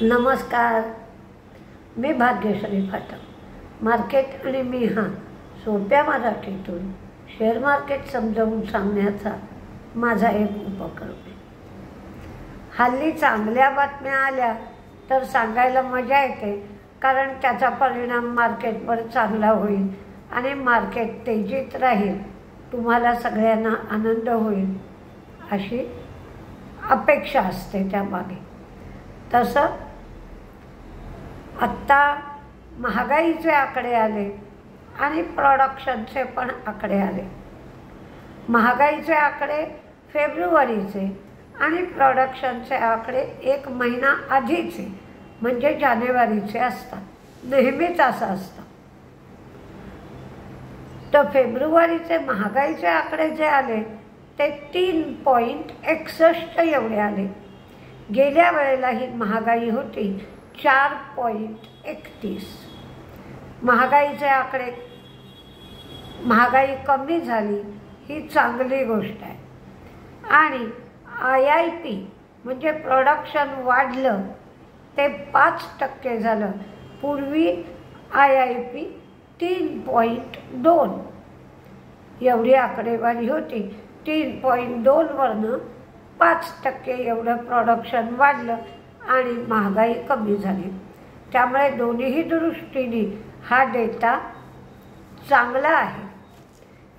नमस्कार, मी भाग्यश्री फाटक. मार्केट आणि मी हा सोप्या मराठीतून शेअर मार्केट समजावून सांगण्याचा माझा एक उपक्रम आहे. हल्ली चांगल्या बातम्या आल्या तर सांगायला मजा येते, कारण त्याचा परिणाम मार्केटवर चांगला होईल आणि मार्केट तेजीत राहील, तुम्हाला सगळ्यांना आनंद होईल अशी अपेक्षा असते त्यामागे. तसं आत्ता महागाईचे आकडे आले आणि प्रोडक्शनचे पण आकडे आले. महागाईचे आकडे फेब्रुवारीचे आणि प्रोडक्शनचे आकडे 1 महिना आधीचे म्हणजे जानेवारीचे असतात. नेहमीच असं असतं. तर फेब्रुवारीचे महागाईचे आकडे जे आले ते 3.61 एवढे आले. गेल्या वेळेला ही महागाई होती 4.31. महागाईचे आकडे, महागाई कमी झाली ही चांगली गोष्ट आहे. आणि IIP म्हणजे प्रोडक्शन वाढलं ते 5% झालं. पूर्वी IIP 3.2 एवढी आकडेवारी होती. 3.2 वरनं 5% एवढं प्रोडक्शन वाढलं आणि महागाई कमी झाली. त्यामुळे दोन्हीही दृष्टीने हा डेटा चांगला आहे.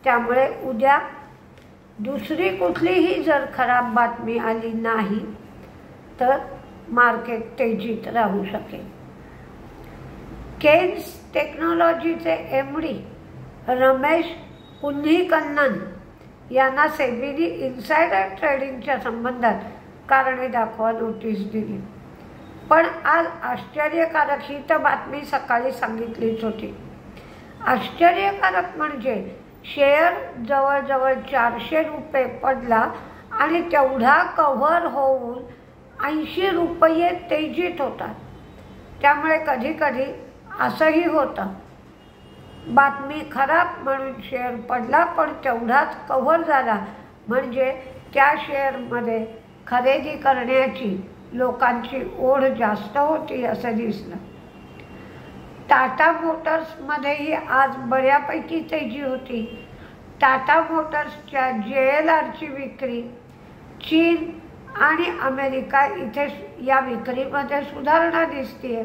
त्यामुळे उद्या दुसरी कुठलीही जर खराब बातमी आली नाही तर मार्केट तेजीत राहू शकेल. केन्स टेक्नॉलॉजीचे MD रमेश पुन्हीकन्नन यांना सेबीने इन्सायडर ट्रेडिंगच्या संबंधात कारणे दाखवा नोटीस दिली. पण आज आश्चर्यकारक, ही तर बातमी सकाळी सांगितलीच होती. आश्चर्यकारक म्हणजे शेअर जवळजवळ 400 रुपये पडला आणि तेवढा कव्हर होऊन 80 रुपये तेजीत होतात. त्यामुळे कधीकधी असंही होतं, बातमी खराब म्हणून शेअर पडला पण तेवढाच कव्हर झाला म्हणजे त्या शेअरमध्ये खरेदी करण्याची लोकांची ओढ जास्त होती असं दिसलं. टाटा मोटर्समध्येही आज बऱ्यापैकी तेजी होती. टाटा मोटर्सच्या JLRची विक्री चीन आणि अमेरिका इथे या विक्रीमध्ये सुधारणा दिसते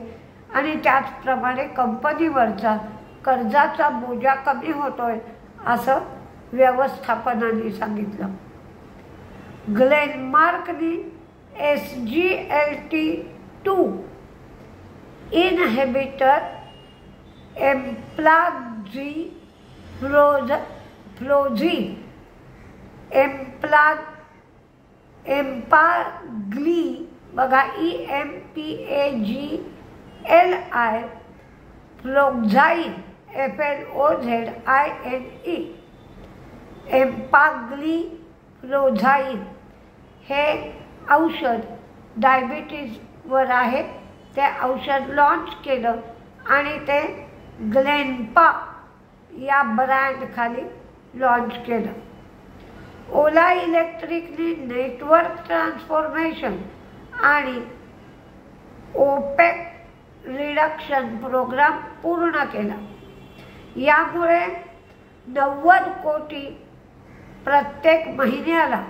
आणि त्याचप्रमाणे कंपनीवरचा कर्जाचा बोजा कमी होतोय असं व्यवस्थापनाने सांगितलं. ग्लेनमार्कने SGLT2 इनहिबिटर एम्पाग्ली बघा EMPAGLI फ्लोक्झाईन FLOZINE एम्पाग्ली फ्लोझाईन हे औषध डायबिटीजवर आहे. ते औषध लॉन्च केलं आणि ते ग्लेनपा या ब्रँडखाली लॉन्च केलं. ओला इलेक्ट्रिकने नेटवर्क ट्रान्सफॉर्मेशन आणि OPEC रिडक्शन प्रोग्राम पूर्ण केला. यामुळे 90 कोटी प्रत्येक महिन्याला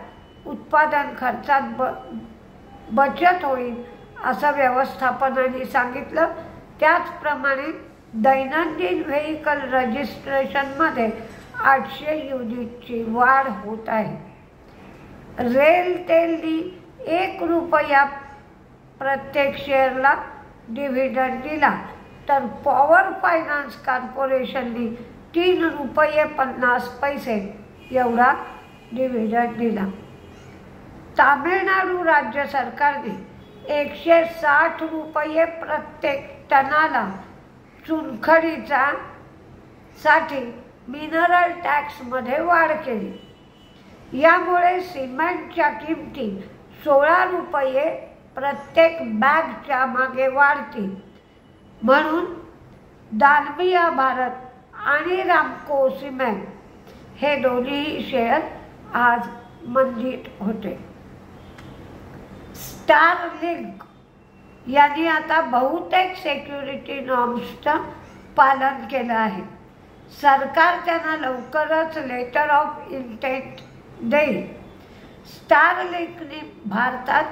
उत्पादन खर्चात बचत होईल असं व्यवस्थापनाने सांगितलं. त्याचप्रमाणे दैनंदिन व्हेइकल रजिस्ट्रेशनमध्ये 800 युनिटची वाढ होत आहे. रेलटेलनी 1 रुपया प्रत्येक शेअरला डिव्हिडंड दिला तर पॉवर फायनान्स कॉर्पोरेशननी 3 रुपये 50 पैसे एवढा डिव्हिडंड दिला. तामिळनाडू राज्य सरकारने 160 रुपये प्रत्येक टनाला चुनखडीचा साठी मिनरल टॅक्समध्ये वाढ केली. यामुळे सिमेंटच्या किमती 16 रुपये प्रत्येक बॅगच्या मागे वाढतील. म्हणून दालमिया भारत आणि रामको सिमेंट हे दोन्ही शेअर आज मंदीत होते. स्टारलिंक यांनी आता बहुतेक सिक्युरिटी नॉर्म्सचं पालन केलं आहे. सरकार त्यांना लवकरच लेटर ऑफ इंटेंट देईल. स्टारलिंकने भारतात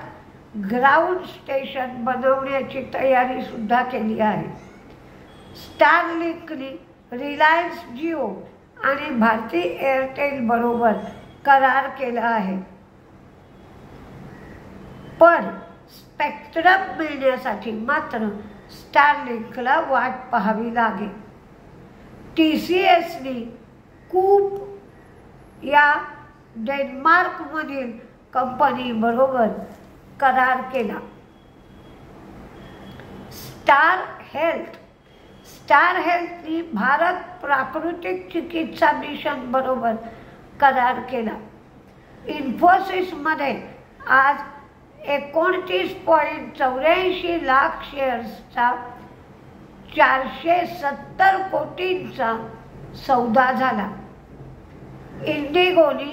ग्राउंड स्टेशन बनवण्याची तयारी सुद्धा केली आहे. स्टारलिंकने रिलायन्स जिओ आणि भारती एअरटेल बरोबर करार केला आहे. पण स्पेक्ट्रम मिळण्यासाठी मात्र स्टारलिंकला वाट पाहावी लागेल. TCSने कूप या डेन्मार्कमधील कंपनीबरोबर करार केला. स्टार हेल्थने भारत प्राकृतिक चिकित्सा मिशन बरोबर करार केला. इन्फोसिसमध्ये आज 29.84 लाख शेअर्सचा 470 कोटींचा सौदा झाला. इंडिगोनी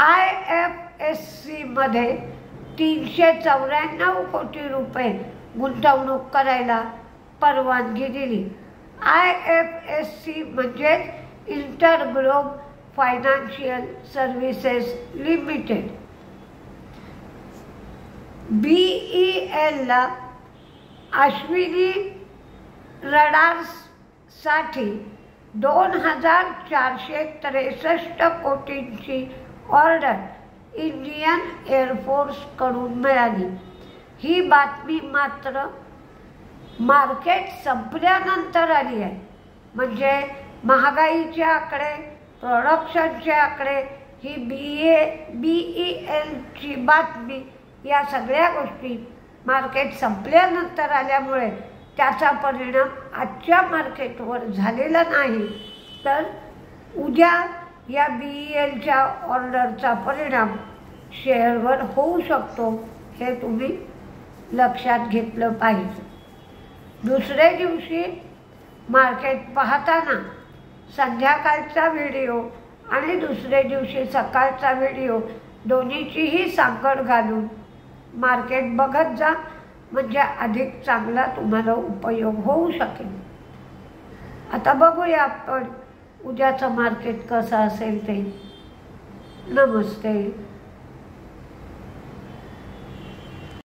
IFSC मध्ये 394 कोटी रुपये गुंतवणूक करायला परवानगी दिली. IFSC म्हणजे इंटरग्लोब फायनान्शियल सर्व्हिसेस लिमिटेड. BELला अश्विनी रडार्ससाठी 2463 कोटींची ऑर्डर इंडियन एअरफोर्सकडून मिळाली. ही बातमी मात्र मार्केट संपल्यानंतर आली आहे. म्हणजे महागाईचे आकडे, प्रोडक्शनचे आकडे, ही BELची बातमी, या सगळ्या गोष्टी मार्केट संपल्यानंतर आल्यामुळे त्याचा परिणाम आजच्या मार्केटवर झालेला नाही. तर उद्या या BELच्या ऑर्डरचा परिणाम शेअरवर होऊ शकतो, हे तुम्ही लक्षात घेतलं पाहिजे. दुसऱ्या दिवशी मार्केट पाहताना संध्याकाळचा व्हिडिओ आणि दुसऱ्या दिवशी सकाळचा व्हिडिओ दोन्हीचीही सांगड घालून मार्केट बघत जा, म्हणजे अधिक चांगला तुम्हाला उपयोग होऊ शकेल. आता बघूया आपण उद्याचं मार्केट कसं असेल ते. नमस्ते.